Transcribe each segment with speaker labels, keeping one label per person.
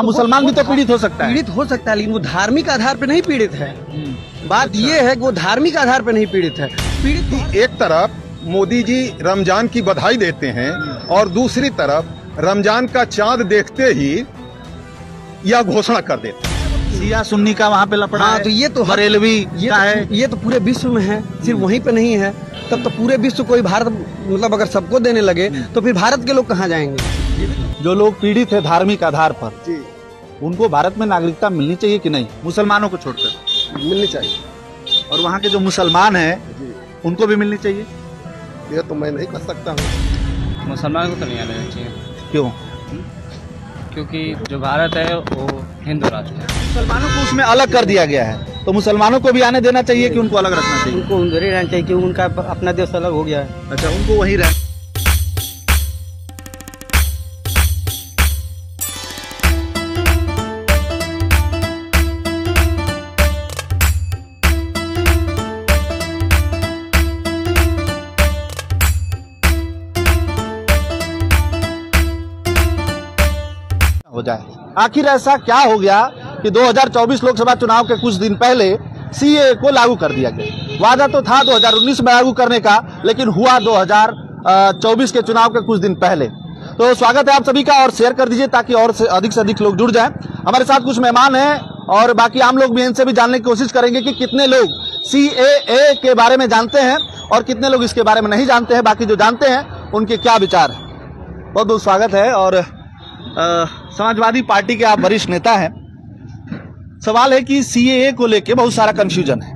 Speaker 1: मुसलमान भी तो पीड़ित हो सकता है।
Speaker 2: पीड़ित हो सकता है, लेकिन वो धार्मिक आधार पे नहीं पीड़ित है। बात ये है कि वो धार्मिक आधार पे नहीं पीड़ित है। पीड़ित
Speaker 3: एक तरफ मोदी जी रमजान की बधाई देते हैं और दूसरी तरफ रमजान का चांद देखते ही यह घोषणा कर देते हैं।
Speaker 1: शिया सुन्नी का वहाँ पे लफड़ा है,
Speaker 2: तो ये तो
Speaker 1: बरेलवी का है,
Speaker 2: ये तो पूरे विश्व में है, सिर्फ वहीं पे नहीं है। तब तो पूरे विश्व कोई भारत मतलब अगर सबको देने लगे तो फिर भारत के लोग कहाँ जाएंगे।
Speaker 1: जो लोग पीड़ित है धार्मिक आधार पर जी, उनको भारत में नागरिकता मिलनी चाहिए कि नहीं, मुसलमानों को छोड़कर?
Speaker 2: मिलनी चाहिए।
Speaker 1: और वहाँ के जो मुसलमान हैं उनको भी मिलनी चाहिए?
Speaker 3: ये तो मैं नहीं कर सकता हूँ।
Speaker 4: मुसलमान को तो नहीं आना चाहिए।
Speaker 1: क्यों?
Speaker 4: क्योंकि जो भारत है वो हिंदू राष्ट्र है।
Speaker 1: मुसलमानों को उसमें अलग कर दिया गया है, तो मुसलमानों को भी आने देना चाहिए कि उनको अलग रखना चाहिए?
Speaker 2: उनको उधर ही रहना चाहिए, क्योंकि उनका अपना देश अलग हो गया है।
Speaker 1: अच्छा, उनको वहीं रह हो जाए। आखिर ऐसा क्या हो गया कि 2024 लोकसभा चुनाव के कुछ दिन पहले सीएए को लागू कर दिया गया? वादा तो था 2019 में लागू करने का, लेकिन हुआ 2024 के चुनाव के कुछ दिन पहले। तो स्वागत है आप सभी का, और शेयर कर दीजिए ताकि और से अधिक लोग जुड़ जाएं। हमारे साथ कुछ मेहमान हैं और बाकी आम लोग भी, इनसे भी जानने की कोशिश करेंगे कि कितने लोग सीएए के बारे में जानते हैं और कितने लोग इसके बारे में नहीं जानते हैं। बाकी जो जानते हैं उनके क्या विचार है। बहुत बहुत स्वागत है। और समाजवादी पार्टी के आप वरिष्ठ नेता हैं। सवाल है कि सीएए को लेके बहुत सारा कंफ्यूजन है,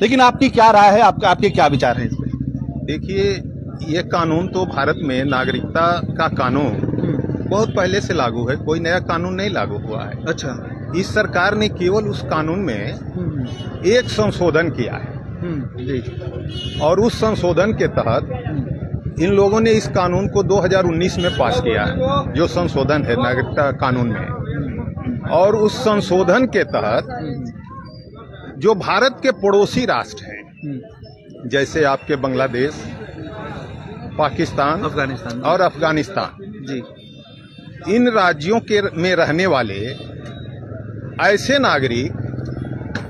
Speaker 1: लेकिन आपकी क्या राय है, आपके क्या विचार है इसमें?
Speaker 3: देखिए, ये कानून तो भारत में नागरिकता का कानून बहुत पहले से लागू है, कोई नया कानून नहीं लागू हुआ है।
Speaker 1: अच्छा,
Speaker 3: इस सरकार ने केवल उस कानून में एक संशोधन किया है और उस संशोधन के तहत इन लोगों ने इस कानून को 2019 में पास किया है, जो संशोधन है नागरिकता कानून में। और उस संशोधन के तहत जो भारत के पड़ोसी राष्ट्र हैं, जैसे आपके बांग्लादेश, पाकिस्तान,
Speaker 1: अफगानिस्तान
Speaker 3: और अफगानिस्तान
Speaker 1: जी,
Speaker 3: इन राज्यों के में रहने वाले ऐसे नागरिक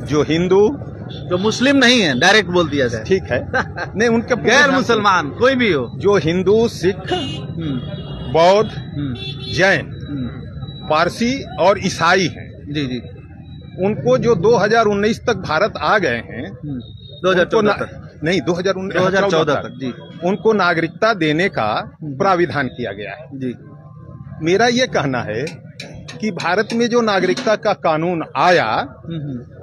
Speaker 3: जो हिंदू,
Speaker 1: जो मुस्लिम नहीं है, डायरेक्ट बोल दिया जाए,
Speaker 3: ठीक है, नहीं उनके
Speaker 1: गैर मुसलमान कोई भी हो,
Speaker 3: जो हिंदू, सिख, बौद्ध, जैन, पारसी और ईसाई हैं,
Speaker 1: जी जी,
Speaker 3: उनको जो 2019 तक भारत आ गए हैं,
Speaker 1: 2014 तक
Speaker 3: नहीं 2014 तक
Speaker 1: जी,
Speaker 3: उनको नागरिकता देने का प्राविधान किया गया है
Speaker 1: जी।
Speaker 3: मेरा ये कहना है कि भारत में जो नागरिकता का कानून आया,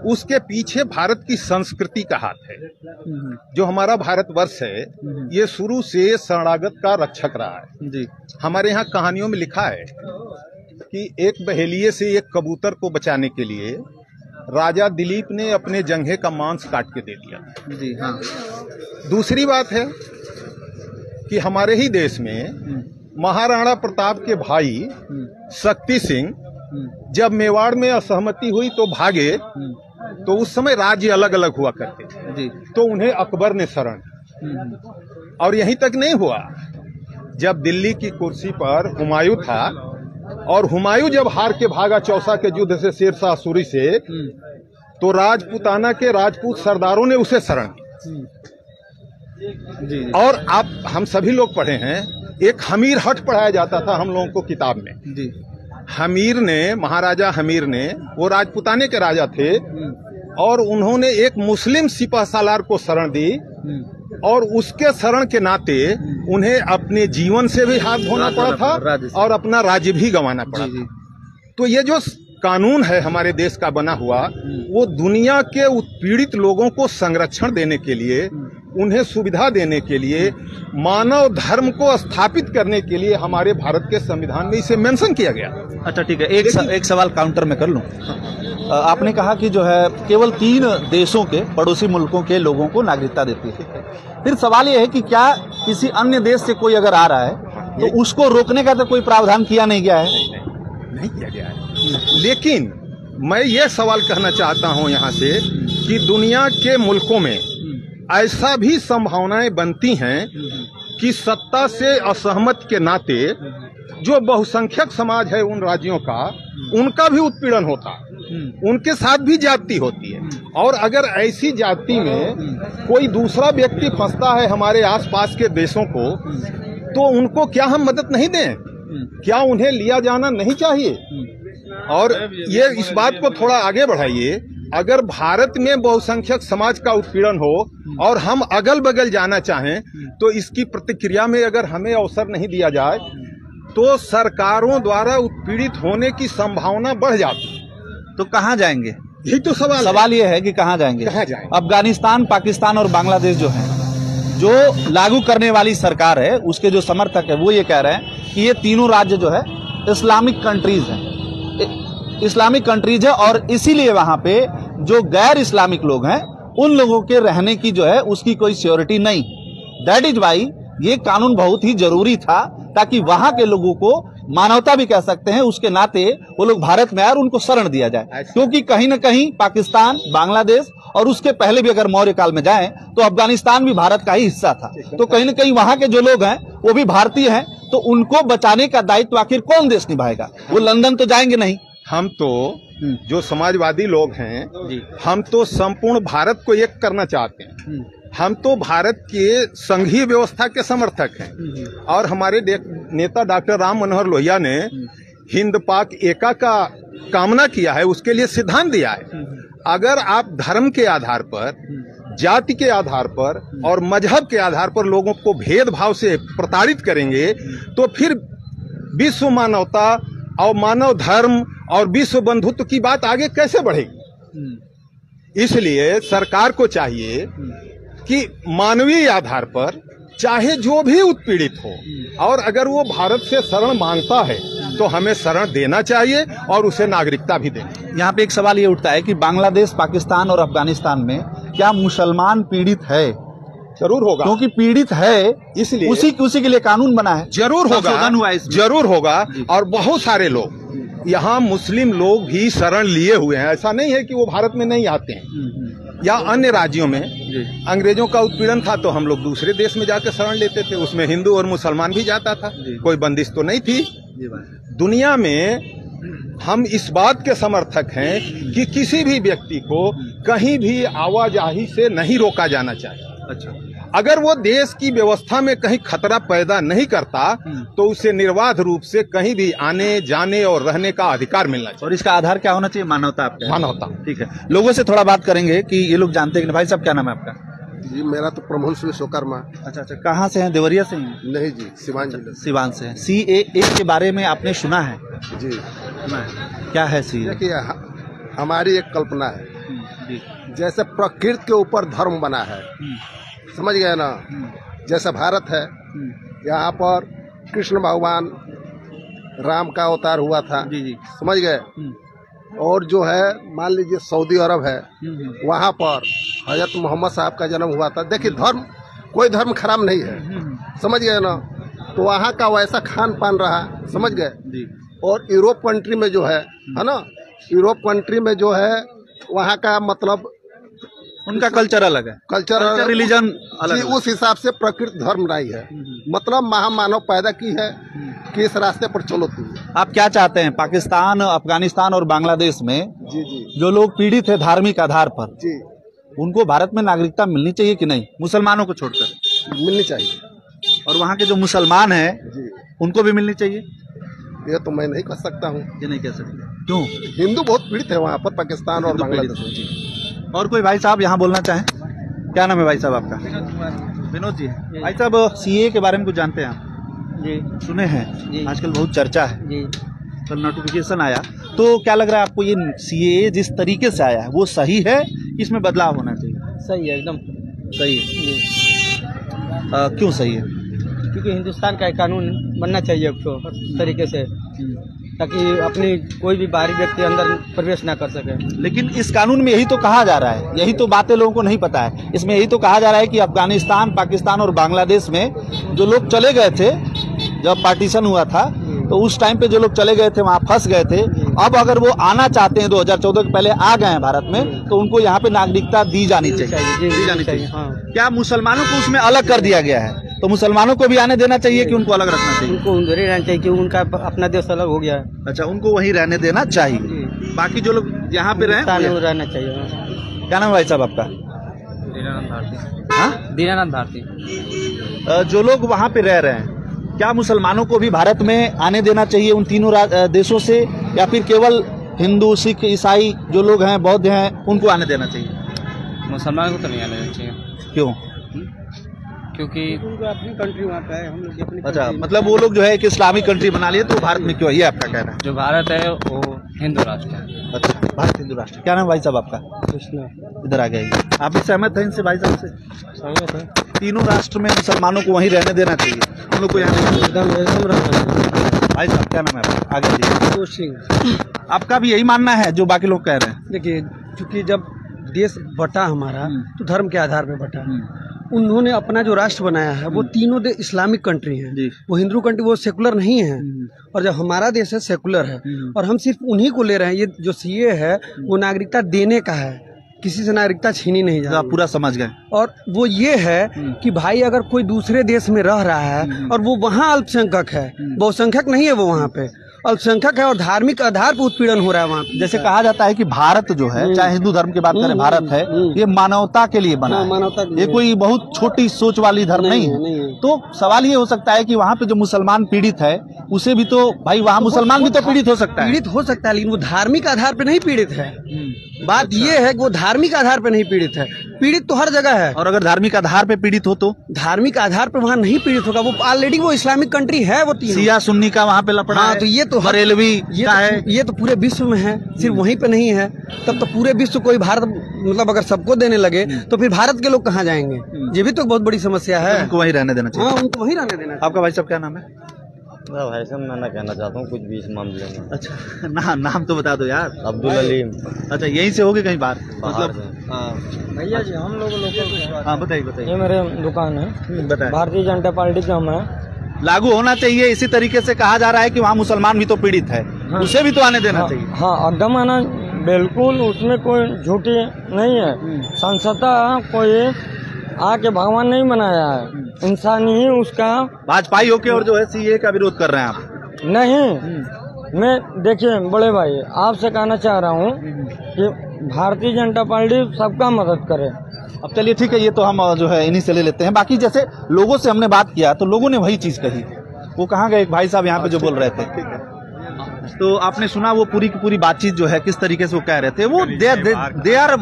Speaker 3: उसके पीछे भारत की संस्कृति का हाथ है। जो हमारा भारतवर्ष है, ये शुरू से शरणागत का रक्षक रहा है
Speaker 1: जी।
Speaker 3: हमारे यहाँ कहानियों में लिखा है कि एक बहेलिये से एक कबूतर को बचाने के लिए राजा दिलीप ने अपने जंघे का मांस काट के दे दिया
Speaker 1: जी। हाँ।
Speaker 3: दूसरी बात है कि हमारे ही देश में महाराणा प्रताप के भाई शक्ति सिंह जब मेवाड़ में असहमति हुई तो भागे, तो उस समय राज्य अलग अलग हुआ करते थे जी। तो उन्हें अकबर ने शरण दी। और यहीं तक नहीं हुआ, जब दिल्ली की कुर्सी पर हुमायूं था और हुमायूं जब हार के भागा चौसा के युद्ध से शेरशाह सूरी से, तो राजपूताना के राजपूत सरदारों ने उसे शरण दी। और आप हम सभी लोग पढ़े हैं, एक हमीर हट पढ़ाया जाता था हम लोगों को किताब में जी। हमीर ने, महाराजा हमीर ने, वो राजपूताने के राजा थे और उन्होंने एक मुस्लिम सिपह सालार को शरण दी और उसके शरण के नाते उन्हें अपने जीवन से भी हाथ धोना पड़ा था और अपना राज्य भी गंवाना पड़ा था। तो ये जो कानून है हमारे देश का बना हुआ, वो दुनिया के उत्पीड़ित लोगों को संरक्षण देने के लिए, उन्हें सुविधा देने के लिए, मानव धर्म को स्थापित करने के लिए हमारे भारत के संविधान में इसे मेंशन किया गया।
Speaker 1: अच्छा ठीक है, एक सवाल काउंटर में कर लूं। आपने कहा कि जो है केवल 3 देशों के, पड़ोसी मुल्कों के लोगों को नागरिकता देती है। फिर सवाल ये है कि क्या किसी अन्य देश से कोई अगर आ रहा है तो उसको रोकने का तो कोई प्रावधान किया नहीं गया है?
Speaker 3: नहीं किया गया है। लेकिन मैं ये सवाल कहना चाहता हूं यहाँ से कि दुनिया के मुल्कों में ऐसा भी संभावनाएं बनती हैं कि सत्ता से असहमत के नाते जो बहुसंख्यक समाज है उन राज्यों का, उनका भी उत्पीड़न होता है, उनके साथ भी जाति होती है। और अगर ऐसी जाति में कोई दूसरा व्यक्ति फंसता है हमारे आसपास के देशों को, तो उनको क्या हम मदद नहीं दें? क्या उन्हें लिया जाना नहीं चाहिए? और ये इस बात को थोड़ा आगे बढ़ाइए, अगर भारत में बहुसंख्यक समाज का उत्पीड़न हो और हम अगल बगल जाना चाहें, तो इसकी प्रतिक्रिया में अगर हमें अवसर नहीं दिया जाए तो सरकारों द्वारा उत्पीड़ित होने की संभावना बढ़ जाती है।
Speaker 1: तो कहाँ जाएंगे?
Speaker 3: यही तो
Speaker 1: सवाल ये है कि कहाँ जाएंगे?
Speaker 3: कहाँ जाएंगे?
Speaker 1: अफगानिस्तान, पाकिस्तान और बांग्लादेश जो है, जो लागू करने वाली सरकार है, उसके जो समर्थक है वो ये कह रहे हैं कि ये तीनों राज्य जो है इस्लामिक कंट्रीज हैं, इस्लामिक कंट्रीज है, और इसीलिए वहां पे जो गैर इस्लामिक लोग हैं उन लोगों के रहने की जो है उसकी कोई सिक्योरिटी नहीं। दैट इज वाई ये कानून बहुत ही जरूरी था, ताकि वहां के लोगों को मानवता भी कह सकते हैं, उसके नाते वो लोग भारत में आए और उनको शरण दिया जाए। क्योंकि कहीं न कहीं पाकिस्तान, बांग्लादेश और उसके पहले भी अगर मौर्य काल में जाएं तो अफगानिस्तान भी भारत का ही हिस्सा था। तो कहीं न कहीं वहां के जो लोग हैं वो भी भारतीय हैं, तो उनको बचाने का दायित्व आखिर कौन देश निभाएगा? वो लंदन तो जाएंगे नहीं।
Speaker 3: हम तो जो समाजवादी लोग हैं, हम तो संपूर्ण भारत को एक करना चाहते हैं। हम तो भारत के संघीय व्यवस्था के समर्थक हैं, और हमारे नेता डॉक्टर राम मनोहर लोहिया ने हिंद पाक एका का कामना किया है, उसके लिए सिद्धांत दिया है। अगर आप धर्म के आधार पर, जाति के आधार पर और मजहब के आधार पर लोगों को भेदभाव से प्रताड़ित करेंगे, तो फिर विश्व मानवता और मानव धर्म और विश्व बंधुत्व की बात आगे कैसे बढ़ेगी? इसलिए सरकार को चाहिए कि मानवीय आधार पर चाहे जो भी उत्पीड़ित हो, और अगर वो भारत से शरण मांगता है तो हमें शरण देना चाहिए और उसे नागरिकता भी देनी।
Speaker 1: यहाँ पे एक सवाल ये उठता है कि बांग्लादेश, पाकिस्तान और अफगानिस्तान में क्या मुसलमान पीड़ित है?
Speaker 3: जरूर होगा,
Speaker 1: क्योंकि पीड़ित है इसलिए उसी के लिए कानून बना है।
Speaker 3: जरूर होगा, जरूर होगा। और बहुत सारे लोग यहाँ मुस्लिम लोग भी शरण लिए हुए हैं। ऐसा नहीं है कि वो भारत में नहीं आते हैं, या अन्य राज्यों में अंग्रेजों का उत्पीड़न था तो हम लोग दूसरे देश में जाकर शरण लेते थे, उसमें हिंदू और मुसलमान भी जाता था, कोई बंदिश तो नहीं थी। दुनिया में हम इस बात के समर्थक हैं कि किसी भी व्यक्ति को कहीं भी आवाजाही से नहीं रोका जाना चाहिए। अच्छा, अगर वो देश की व्यवस्था में कहीं खतरा पैदा नहीं करता तो उसे निर्बाध रूप से कहीं भी आने, जाने और रहने का अधिकार मिलना चाहिए।
Speaker 1: और इसका आधार क्या होना चाहिए? मानवता। आपका
Speaker 3: मानवता।
Speaker 1: ठीक है, लोगों से थोड़ा बात करेंगे कि ये लोग जानते हैं कि भाई साहब क्या नाम है आपका?
Speaker 5: जी, मेरा तो प्रमोद सिंह विश्वकर्मा।
Speaker 1: अच्छा, कहाँ से हैं? देवरिया से हैं?
Speaker 5: नहीं जी, सिवान जिले।
Speaker 1: सिवान से हैं। CAA के बारे में आपने सुना है?
Speaker 5: जी,
Speaker 1: सुना है। क्या है CAA?
Speaker 5: देखिए, हमारी एक कल्पना है, जैसे प्रकृति के ऊपर धर्म बना है, समझ गए ना? जैसा भारत है, यहाँ पर कृष्ण भगवान राम का अवतार हुआ था, समझ गए? और जो है मान लीजिए सऊदी अरब है, वहाँ पर हजरत मोहम्मद साहब का जन्म हुआ था। देखिए, धर्म, कोई धर्म खराब नहीं है, समझ गए ना? तो वहाँ का वैसा खान पान रहा, समझ गए? और यूरोप कंट्री में जो है ना, यूरोप कंट्री में जो है वहाँ का मतलब
Speaker 1: उनका कल्चर अलग है,
Speaker 5: कल्चर
Speaker 1: रिलीजन अलग।
Speaker 5: उस हिसाब से प्रकृति धर्म रही है, मतलब महामानव पैदा की है कि इस रास्ते पर चलो तुम।
Speaker 1: आप क्या चाहते हैं? पाकिस्तान, अफगानिस्तान और बांग्लादेश में जो लोग पीड़ित है धार्मिक आधार पर, उनको भारत में नागरिकता मिलनी चाहिए कि नहीं? मुसलमानों को छोड़कर
Speaker 5: मिलनी चाहिए।
Speaker 1: और वहाँ के जो मुसलमान हैं उनको भी मिलनी चाहिए?
Speaker 5: ये तो मैं नहीं कह सकता हूँ।
Speaker 1: ये नहीं कह सकते, क्यों?
Speaker 5: हिंदू बहुत पीड़ित है वहाँ पर, पाकिस्तान और बांग्लादेश।
Speaker 1: और कोई भाई साहब यहाँ बोलना चाहें? क्या नाम है भाई साहब आपका? विनोद जी। भाई साहब, CAA के बारे में कुछ जानते हैं आप?
Speaker 2: जी,
Speaker 1: सुने हैं?
Speaker 2: जी।
Speaker 1: आजकल बहुत चर्चा है,
Speaker 2: जी।
Speaker 1: कल नोटिफिकेशन आया, तो क्या लग रहा है आपको ये CAA जिस तरीके से आया है वो सही है? इसमें बदलाव होना चाहिए?
Speaker 2: सही है, एकदम
Speaker 1: सही है। क्यों सही है?
Speaker 2: क्योंकि हिंदुस्तान का एक कानून बनना चाहिए उसको इस तरीके से, ताकि अपनी कोई भी बाहरी व्यक्ति अंदर प्रवेश ना कर सके।
Speaker 1: लेकिन इस कानून में यही तो कहा जा रहा है, यही तो बातें लोगों को नहीं पता है। इसमें यही तो कहा जा रहा है कि अफगानिस्तान, पाकिस्तान और बांग्लादेश में जो लोग चले गए थे जब पार्टीशन हुआ था, तो उस टाइम पे जो लोग चले गए थे वहाँ फंस गए थे, अब अगर वो आना चाहते हैं 2014 के पहले आ गए हैं भारत में, तो उनको यहाँ पे नागरिकता दी जानी चाहिए।
Speaker 2: दी जानी चाहिए। हाँ।
Speaker 1: क्या मुसलमानों को उसमें अलग कर दिया गया है? तो मुसलमानों को भी आने देना चाहिए कि उनको अलग रखना चाहिए?
Speaker 2: उनको उधर ही रहना चाहिए क्योंकि उनका अपना देश अलग हो गया है।
Speaker 1: अच्छा, उनको वहीं रहने देना चाहिए, बाकी जो लोग यहाँ पे रहे
Speaker 2: रहना चाहिए।
Speaker 1: क्या नाम है भाई साहब आपका?
Speaker 4: दीनानाथ भारती।
Speaker 1: हाँ,
Speaker 4: दीनानाथ भारती।
Speaker 1: जो लोग वहाँ पे रह रहे हैं, क्या मुसलमानों को भी भारत में आने देना चाहिए उन तीनों देशों से, या फिर केवल हिंदू, सिख, ईसाई जो लोग हैं, बौद्ध हैं, उनको आने देना चाहिए?
Speaker 4: मुसलमान को तो नहीं आने देना चाहिए।
Speaker 1: क्यों?
Speaker 4: क्योंकि
Speaker 2: अपनी कंट्री वहाँ पे है, हम लोग अपनी।
Speaker 1: अच्छा, मतलब वो लोग जो है एक इस्लामिक कंट्री बना लिए, तो भारत में क्यों, ये आपका कहना है?
Speaker 4: जो भारत है वो हिंदू राष्ट्र है।
Speaker 1: अच्छा, भारत हिंदू राष्ट्र। क्या नाम भाई साहब आपका?
Speaker 2: कृष्णा।
Speaker 1: इधर आ गए। आप भी सहमत हैं इनसे भाई साहब से?
Speaker 2: सहमत है।
Speaker 1: तीनों राष्ट्र में मुसलमानों को वहीं रहने देना चाहिए, हम लोग को यहाँ
Speaker 2: एकदम
Speaker 1: भाई साहब क्या नाम है आपका? आगे जी।
Speaker 2: सिंह।
Speaker 1: आपका भी यही मानना है जो बाकी लोग कह रहे हैं?
Speaker 2: देखिए, क्योंकि जब देश बटा हमारा तो धर्म के आधार पर बटा। उन्होंने अपना जो राष्ट्र बनाया है वो तीनों इस्लामिक कंट्री हैं, वो हिंदू कंट्री, वो सेकुलर नहीं है। और जब हमारा देश है सेकुलर है, और हम सिर्फ उन्हीं को ले रहे हैं। ये जो सीए है वो नागरिकता देने का है, किसी से नागरिकता छीनी नहीं जा रही।
Speaker 1: आप पूरा समझ गए।
Speaker 2: और वो ये है कि भाई अगर कोई दूसरे देश में रह रहा है और वो वहाँ अल्पसंख्यक है, बहुसंख्यक नहीं है, वो वहाँ पे अल्पसंख्यक है और धार्मिक आधार पर उत्पीड़न हो रहा है वहाँ पे।
Speaker 1: जैसे कहा जाता है कि भारत जो है, चाहे हिंदू धर्म की बात करें, भारत है ये मानवता के लिए बना है,
Speaker 2: मानवता के लिए।
Speaker 1: ये कोई बहुत छोटी सोच वाली धर्म नहीं है। तो सवाल ये हो सकता है कि वहाँ पे जो मुसलमान पीड़ित है उसे भी तो भाई वहाँ मुसलमान भी तो पीड़ित हो सकता है।
Speaker 2: पीड़ित हो सकता है, लेकिन वो धार्मिक आधार पर नहीं पीड़ित है। बात ये है कि वो धार्मिक आधार पर नहीं पीड़ित है। पीड़ित तो हर जगह है।
Speaker 1: और अगर धार्मिक आधार पे पीड़ित हो तो?
Speaker 2: धार्मिक आधार पर वहाँ नहीं पीड़ित होगा, वो ऑलरेडी वो इस्लामिक कंट्री है। वो
Speaker 1: शिया सुन्नी का वहाँ पे लफड़ा
Speaker 2: हाँ,
Speaker 1: है,
Speaker 2: तो ये तो
Speaker 1: बरेलवी का है।
Speaker 2: ये तो पूरे विश्व में है, सिर्फ वहीं पे नहीं है। तब तो पूरे विश्व कोई भारत मतलब अगर सबको देने लगे तो फिर भारत के लोग कहाँ जाएंगे? ये भी तो बहुत बड़ी समस्या है।
Speaker 1: उनको वहीं रहने देना चाहिए।
Speaker 2: हाँ, उनको वहीं रहने देना।
Speaker 1: आपका भाई साहब क्या नाम है?
Speaker 6: भाई साहब मैं ना कहना चाहता हूँ कुछ भी इस मामले में।
Speaker 1: अच्छा, नाम तो बता दो यार।
Speaker 6: अब्दुल अलीम।
Speaker 1: अच्छा, यहीं से होगे कहीं बाहर?
Speaker 6: मतलब
Speaker 2: भैया जी, हम लोग लोकल।
Speaker 1: हाँ, बताइए।
Speaker 2: ये मेरे दुकान है,
Speaker 1: बताइए।
Speaker 2: भारतीय जनता पार्टी का हम है।
Speaker 1: लागू होना चाहिए। इसी तरीके से कहा जा रहा है कि वहाँ मुसलमान भी तो पीड़ित है, उसे भी तो आने देना चाहिए।
Speaker 7: हाँ, एकदम आना, बिल्कुल, उसमें कोई झूठी नहीं है। संसदा कोई आके भगवान नहीं बनाया है, इंसान ही उसका।
Speaker 1: भाजपाई होके और जो है सीए का विरोध कर रहे हैं आप?
Speaker 7: नहीं, मैं देखिए बड़े भाई आपसे कहना चाह रहा हूँ कि भारतीय जनता पार्टी सबका मदद करे।
Speaker 1: अब चलिए ठीक है, ये तो हम जो है इन्हीं से ले लेते हैं। बाकी जैसे लोगों से हमने बात किया तो लोगों ने वही चीज कही। वो कहाँ गए एक भाई साहब यहाँ पे जो बोल रहे थे, तो आपने सुना वो पूरी की पूरी बातचीत जो है किस तरीके से वो कह रहे थे। वो they are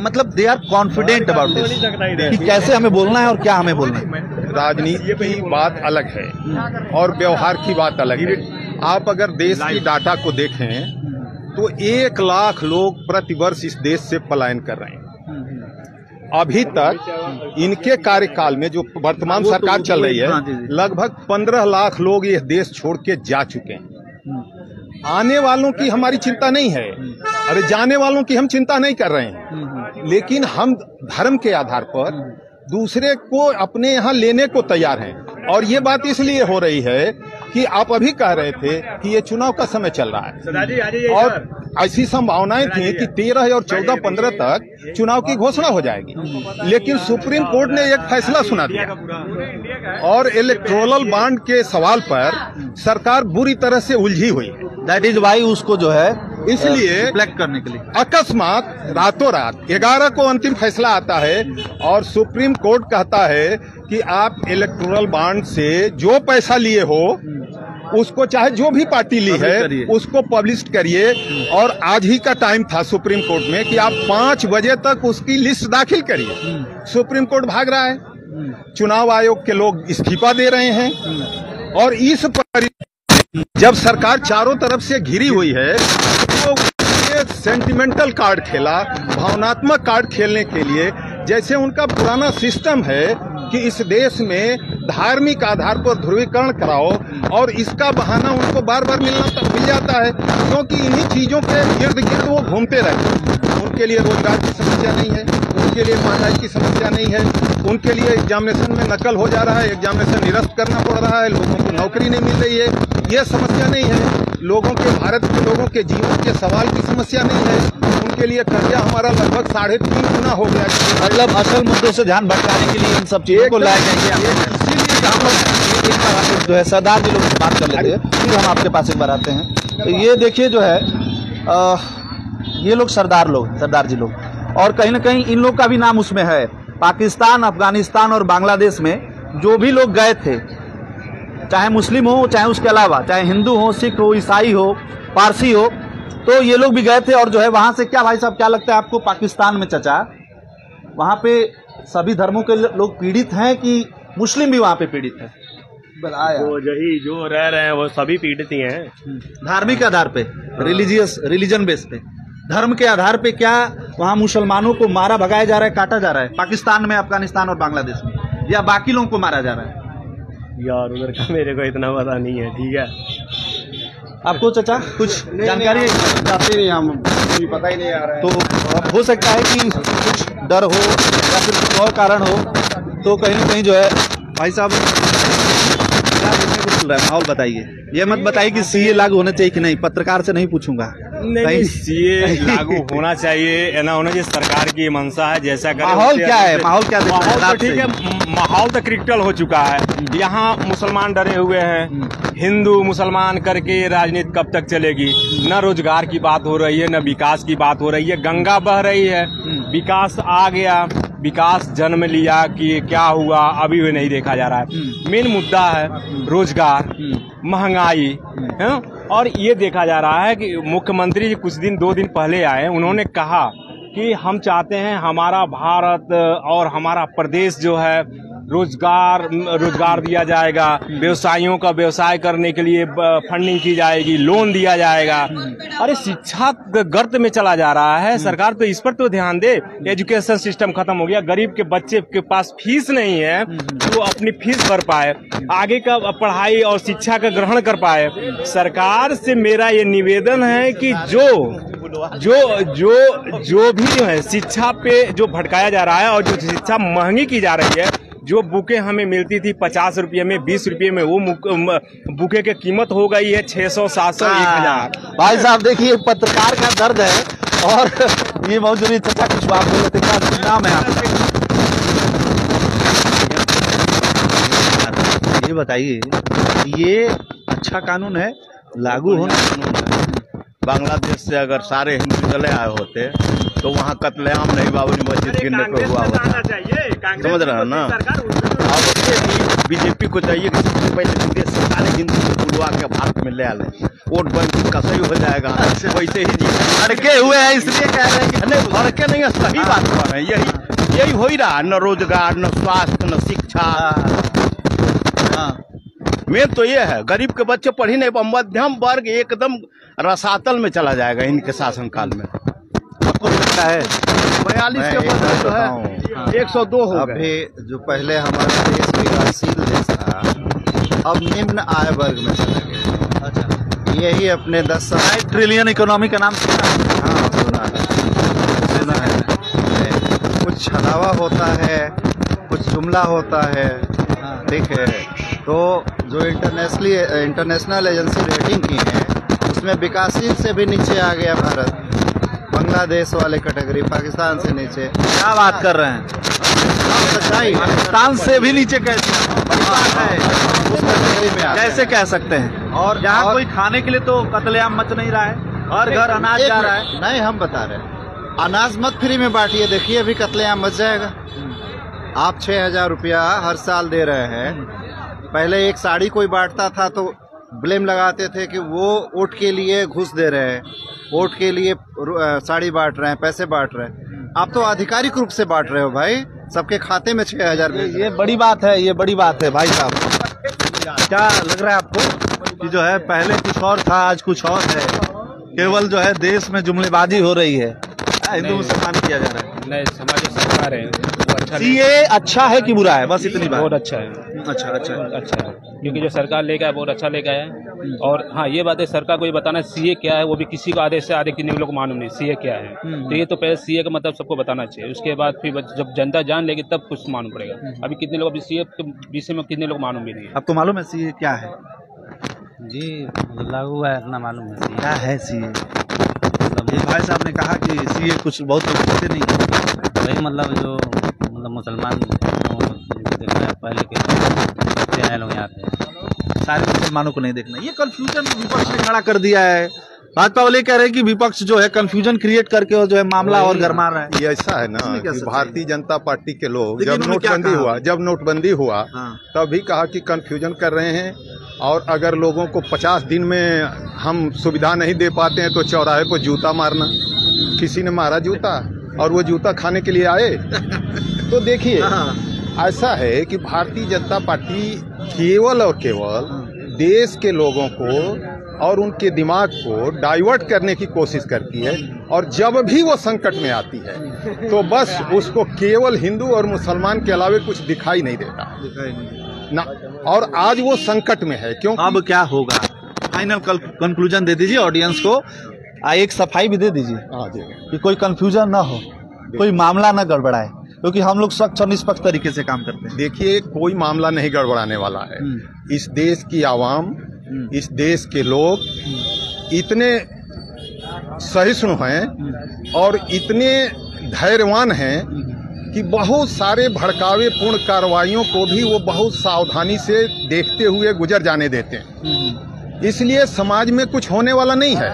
Speaker 1: confident about this कि कैसे हमें बोलना है और क्या हमें बोलना है।
Speaker 3: राजनीति की बात अलग है और व्यवहार की बात अलग है। आप अगर देश की डाटा को देखें तो 1 लाख लोग प्रतिवर्ष इस देश से पलायन कर रहे हैं। अभी तक इनके कार्यकाल में जो वर्तमान सरकार चल रही है, लगभग 15 लाख लोग ये देश छोड़ के जा चुके हैं। आने वालों की हमारी चिंता नहीं है, अरे जाने वालों की हम चिंता नहीं कर रहे हैं, लेकिन हम धर्म के आधार पर दूसरे को अपने यहाँ लेने को तैयार हैं। और ये बात इसलिए हो रही है कि आप अभी कह रहे थे कि ये चुनाव का समय चल रहा है और ऐसी संभावनाएं थी कि 13 और 14, 15 तक चुनाव की घोषणा हो जाएगी, लेकिन सुप्रीम कोर्ट ने एक फैसला सुना दिया और इलेक्टोरल बॉन्ड के सवाल पर सरकार बुरी तरह से उलझी हुई है।
Speaker 1: दैट इज वाई उसको जो है
Speaker 3: इसलिए
Speaker 1: रिफ्लेक्ट करने के लिए
Speaker 3: अकस्मात रातों रात 11 को अंतिम फैसला आता है और सुप्रीम कोर्ट कहता है कि आप इलेक्टोरल बॉन्ड से जो पैसा लिए हो उसको, चाहे जो भी पार्टी ली है, उसको पब्लिश करिए। और आज ही का टाइम था सुप्रीम कोर्ट में कि आप 5 बजे तक उसकी लिस्ट दाखिल करिए। सुप्रीम कोर्ट भाग रहा है, चुनाव आयोग के लोग इस्तीफा दे रहे हैं और इस पर जब सरकार चारों तरफ से घिरी हुई है तो सेंटिमेंटल कार्ड खेला, भावनात्मक कार्ड खेलने के लिए, जैसे उनका पुराना सिस्टम है कि इस देश में धार्मिक आधार पर ध्रुवीकरण कराओ, और इसका बहाना उनको बार बार मिल जाता है क्योंकि इन्हीं चीजों के इर्द गिर्द वो घूमते रहते हैं। उनके लिए रोजगार की समस्या नहीं है, उनके लिए महंगाई की समस्या नहीं है, उनके लिए एग्जामिनेशन में नकल हो जा रहा है, एग्जामिनेशन निरस्त करना पड़ रहा है, लोगों को नौकरी नहीं मिल रही है, ये समस्या नहीं है। लोगों के, भारत के लोगों के जीवन के सवाल की समस्या नहीं है, उनके लिए कर्जा हमारा लगभग 3.5 गुना हो गया।
Speaker 1: मतलब असल मुद्दों से ध्यान भटकाने के लिए इन सब चीजों को लाया जाएंगे।
Speaker 3: इसीलिए
Speaker 1: अच्छा हम लोग एक बार जो है सरदार जी लोग से बात कर लेते हैं, फिर हम आपके पास एक बार आते हैं। तो ये देखिए जो है ये लोग सरदार जी लोग, और कहीं ना कहीं इन लोग का भी नाम उसमें है। पाकिस्तान, अफगानिस्तान और बांग्लादेश में जो भी लोग गए थे, चाहे मुस्लिम हो, चाहे उसके अलावा चाहे हिंदू हो, सिख हो, ईसाई हो, पारसी हो, तो ये लोग भी गए थे। और जो है वहां से क्या भाई साहब क्या लगता है आपको, पाकिस्तान में चचा वहां पे सभी धर्मों के लोग पीड़ित हैं कि मुस्लिम भी वहां पे पीड़ित है?
Speaker 8: वो यही जो रह रहे हैं वो सभी पीड़ित ही हैं।
Speaker 1: धार्मिक आधार पे, रिलीजन बेस पे, धर्म के आधार पे क्या वहाँ मुसलमानों को मारा भगाया जा रहा है, काटा जा रहा है पाकिस्तान में, अफगानिस्तान और बांग्लादेश में, या बाकी लोगों को मारा जा रहा है?
Speaker 8: यार उधर का मेरे को इतना पता नहीं है। ठीक है,
Speaker 1: आपको चचा कुछ जानकारी
Speaker 5: जाते नहीं, हम पता ही नहीं आ रहा है।
Speaker 1: तो अब हो सकता है कि कुछ डर हो या फिर कुछ और कारण हो, तो कहीं ना कहीं जो है भाई साहब क्या देखने को मिल रहा है, माहौल बताइए। ये मत बताइए कि सीए लागू होना चाहिए कि नहीं, पत्रकार से नहीं पूछूंगा।
Speaker 8: नहीं, सीए लागू होना चाहिए या ना होना चाहिए, सरकार की मंशा है, जैसा करे।
Speaker 1: माहौल क्या है, माहौल क्या दिख रहा है?
Speaker 8: माहौल तो ठीक है, माहौल तो क्रिटिकल हो चुका है। यहाँ मुसलमान डरे हुए हैं, हिंदू मुसलमान करके राजनीति कब तक चलेगी? न रोजगार की बात हो रही है, न विकास की बात हो रही है। गंगा बह रही है, विकास आ गया, विकास जन्म लिया कि क्या हुआ अभी भी नहीं देखा जा रहा है। मेन मुद्दा है रोजगार, महंगाई है। और ये देखा जा रहा है कि मुख्यमंत्री जी कुछ दिन 2 दिन पहले आए, उन्होंने कहा कि हम चाहते हैं हमारा भारत और हमारा प्रदेश जो है रोजगार दिया जाएगा, व्यवसायियों का व्यवसाय करने के लिए फंडिंग की जाएगी, लोन दिया जाएगा। अरे शिक्षा गर्त में चला जा रहा है, सरकार तो इस पर तो ध्यान दे। एजुकेशन सिस्टम खत्म हो गया, गरीब के बच्चे के पास फीस नहीं है तो अपनी फीस भर पाए, आगे का पढ़ाई और शिक्षा का ग्रहण कर पाए। सरकार से मेरा ये निवेदन है कि जो भी जो है शिक्षा पे जो भटकाया जा रहा है और जो शिक्षा महंगी की जा रही है, जो बुकें हमें मिलती थी 50 रुपये में, 20 रुपये में, वो बुके की कीमत हो गई है 600, 700, 1000।
Speaker 1: भाई साहब देखिए पत्रकार का दर्द है। और ये मौजूद चचा कुछ बात बोल रहे थे, क्या नाम है आपका? ये बताइए, ये अच्छा कानून है, लागू होना कानून है?
Speaker 9: बांग्लादेश से अगर सारे हिंदू चले आए होते तो वहाँ कत्लेआम नहीं बाबरी मस्जिद गिरने पे हुआ होता, समझ रहे हैं ना? अब बीजेपी को चाहिए कि सबसे पहले विदेश से सारे हिंदू को बुलवा के भारत में ले आए, वोट बैंक का सही हो जाएगा। वैसे ही जी
Speaker 1: भड़के हुए हैं इसलिए कह रहे हैं कि
Speaker 9: नहीं, भड़के नहीं है, सही बात कर रहे हैं। यही हो ही रहा, न रोजगार, न स्वास्थ्य, न शिक्षा। मेन तो ये है, गरीब के बच्चे पढ़ ही नहीं, मध्यम वर्ग एकदम रसातल में चला जाएगा इनके शासनकाल में।
Speaker 1: आपको लगता है
Speaker 9: 42 के बदले जो है 102 हो गए।
Speaker 5: अभी जो पहले हमारा देश विकासशील देश था, अब निम्न आय वर्ग में चला गया। अच्छा, यही अपने 10
Speaker 1: ट्रिलियन इकोनॉमी का नाम सुना?
Speaker 5: हाँ सुना है। कुछ छलावा होता है, कुछ जुमला होता है, ठीक है। तो जो इंटरनेशनल एजेंसी रेटिंग की है उसमें विकासशील से भी नीचे आ गया भारत, बांग्लादेश वाले कैटेगरी, पाकिस्तान से नीचे।
Speaker 1: क्या बात कर रहे हैं?
Speaker 5: सच्चाई है,
Speaker 1: पाकिस्तान से भी नीचे कैसे कैसे कह सकते हैं?
Speaker 5: और
Speaker 1: यहाँ कोई खाने के लिए तो कत्लेआम मच नहीं रहा है, हर घर अनाज जा रहा है।
Speaker 5: नहीं, हम बता रहे हैं अनाज मत फ्री में बांटिए, देखिए अभी कत्लेआम मच जाएगा। आप 6,000 रुपया हर साल दे रहे हैं। पहले एक साड़ी कोई बांटता था तो ब्लेम लगाते थे कि वो वोट के लिए घूस दे रहे हैं, वोट के लिए साड़ी बांट रहे हैं, पैसे बांट रहे हैं। आप तो आधिकारिक रूप से बांट रहे हो भाई, सबके खाते में 6,000।
Speaker 1: ये बड़ी बात है, ये बड़ी बात है भाई साहब। क्या लग रहा है आपको कि जो है पहले कुछ और था, आज कुछ और है? केवल जो है देश में जुमलेबाजी हो रही है, हिंदू मुसलमान किया जा रहा है।
Speaker 4: नहीं, हमारी सरकार है अच्छा,
Speaker 1: ये अच्छा है कि बुरा है, बस इतनी बात।
Speaker 4: बहुत अच्छा है।
Speaker 1: अच्छा
Speaker 4: है, क्योंकि जो सरकार लेकर आया बहुत अच्छा लेकर आया। और हाँ, ये बात है, सरकार को ये बताना सीए क्या है, वो भी किसी को आदेश से आधे कितने लोग मालूम नहीं सीए क्या है। तो ये तो पहले सीए का मतलब सबको बताना चाहिए, उसके बाद फिर जब जनता जान लेगी तब कुछ मालूम पड़ेगा। अभी कितने लोग, अभी सीए के विषय में कितने लोग मालूम भी नहीं है।
Speaker 1: आपको मालूम है सीए क्या है?
Speaker 10: जी लागू है, इतना मालूम है।
Speaker 1: क्या है सीए? भाई साहब ने कहा कि सीए कुछ बहुत लोग पता नहीं,
Speaker 10: वही मतलब जो मतलब मुसलमान देखना है, पहले के आए लोग यहाँ पे
Speaker 1: सारे मुसलमानों को नहीं देखना। ये कंफ्यूजन विपक्ष ने खड़ा कर दिया है। भाजपा वाले कह रहे हैं कि विपक्ष जो है कंफ्यूजन क्रिएट करके और जो है मामला और गरमा रहा है।
Speaker 3: ये ऐसा है ना कि भारतीय जनता पार्टी के लोग जब नोटबंदी हुआ तभी कहा कि कंफ्यूजन कर रहे हैं, और अगर लोगों को 50 दिन में हम सुविधा नहीं दे पाते हैं तो चौराहे पर जूता मारना। किसी ने मारा जूता और वो जूता खाने के लिए आए। तो देखिए ऐसा है कि भारतीय जनता पार्टी केवल और केवल देश के लोगों को और उनके दिमाग को डाइवर्ट करने की कोशिश करती है, और जब भी वो संकट में आती है तो बस उसको केवल हिंदू और मुसलमान के अलावा कुछ दिखाई नहीं देता ना। और आज वो संकट में है। क्यों?
Speaker 1: अब क्या होगा? फाइनल कंक्लूजन दे दीजिए ऑडियंस को, एक सफाई भी दे दीजिए कि कोई कंफ्यूजन ना हो, कोई मामला ना गड़बड़ाए, क्योंकि हम लोग स्वच्छ और निष्पक्ष तरीके से काम करते हैं।
Speaker 3: देखिए, कोई मामला नहीं गड़बड़ाने वाला है। इस देश की आवाम, इस देश के लोग इतने सहिष्णु हैं और इतने धैर्यवान हैं कि बहुत सारे भड़कावे पूर्ण कार्रवाइयों को भी वो बहुत सावधानी से देखते हुए गुजर जाने देते हैं। इसलिए समाज में कुछ होने वाला नहीं है।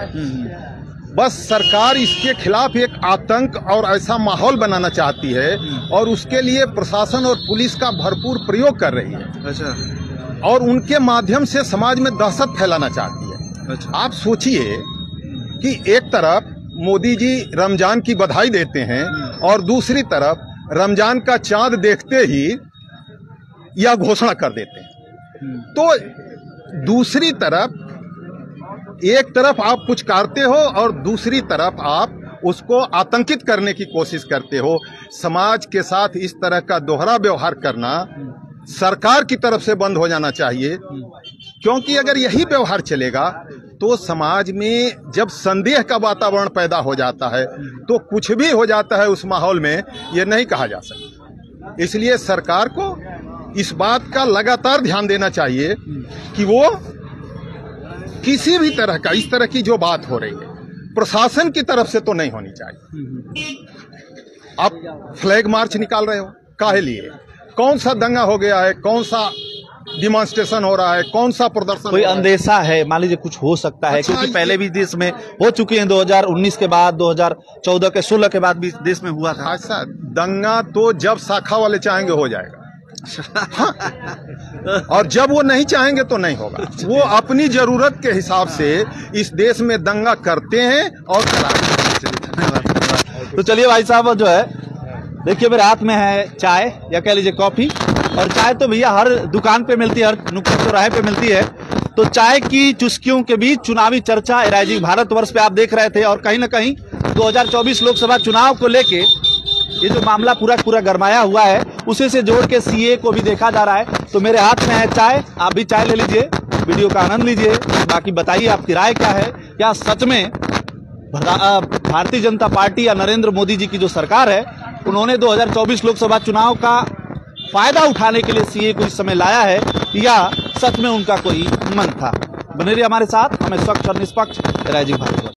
Speaker 3: बस सरकार इसके खिलाफ एक आतंक और ऐसा माहौल बनाना चाहती है, और उसके लिए प्रशासन और पुलिस का भरपूर प्रयोग कर रही है।
Speaker 1: अच्छा।
Speaker 3: और उनके माध्यम से समाज में दहशत फैलाना चाहती है।
Speaker 1: अच्छा।
Speaker 3: आप सोचिए कि एक तरफ मोदी जी रमजान की बधाई देते हैं और दूसरी तरफ रमजान का चांद देखते ही यह घोषणा कर देते हैं। तो दूसरी तरफ, एक तरफ आप कुछ करते हो और दूसरी तरफ आप उसको आतंकित करने की कोशिश करते हो। समाज के साथ इस तरह का दोहरा व्यवहार करना सरकार की तरफ से बंद हो जाना चाहिए, क्योंकि अगर यही व्यवहार चलेगा तो समाज में जब संदेह का वातावरण पैदा हो जाता है तो कुछ भी हो जाता है उस माहौल में, ये नहीं कहा जा सकता। इसलिए सरकार को इस बात का लगातार ध्यान देना चाहिए कि वो किसी भी तरह का, इस तरह की जो बात हो रही है प्रशासन की तरफ से तो नहीं होनी चाहिए। आप फ्लैग मार्च निकाल रहे हो, काहे लिए? कौन सा दंगा हो गया है? कौन सा डिमॉन्स्ट्रेशन हो रहा है? कौन सा प्रदर्शन?
Speaker 1: कोई अंदेशा है? मान लीजिए कुछ हो सकता है।
Speaker 3: अच्छा,
Speaker 1: क्योंकि पहले भी देश में हो चुके हैं, 2019 के बाद, 2014 के 16 के बाद भी देश में हुआ था।
Speaker 3: ऐसा दंगा तो जब शाखा वाले चाहेंगे हो जाएगा। हाँ। और जब वो नहीं चाहेंगे तो नहीं होगा। वो अपनी जरूरत के हिसाब से इस देश में दंगा करते हैं और
Speaker 1: तो चलिए भाई साहब, जो है देखिए मेरे हाथ में है चाय, या कह लीजिए कॉफी। और चाय तो भैया हर दुकान पे मिलती है, हर नुक्कड़ चौराहे पे मिलती है। तो चाय की चुस्कियों के बीच चुनावी चर्चा राजीव भारतवर्ष पे आप देख रहे थे, और कहीं ना कहीं 2024 लोकसभा चुनाव को लेके ये जो मामला पूरा गरमाया हुआ है, उसी से जोड़ के सीए को भी देखा जा रहा है। तो मेरे हाथ में है चाय, आप भी चाय ले लीजिए, वीडियो का आनंद लीजिए। बाकी बताइए आपकी राय क्या है। क्या सच में भारतीय जनता पार्टी या नरेंद्र मोदी जी की जो सरकार है, उन्होंने 2024 लोकसभा चुनाव का फायदा उठाने के लिए सीए को इस समय लाया है, या सच में उनका कोई मन था? बने रहिए हमारे साथ। हमें स्वच्छ और निष्पक्ष राजीव भारतवर्ष।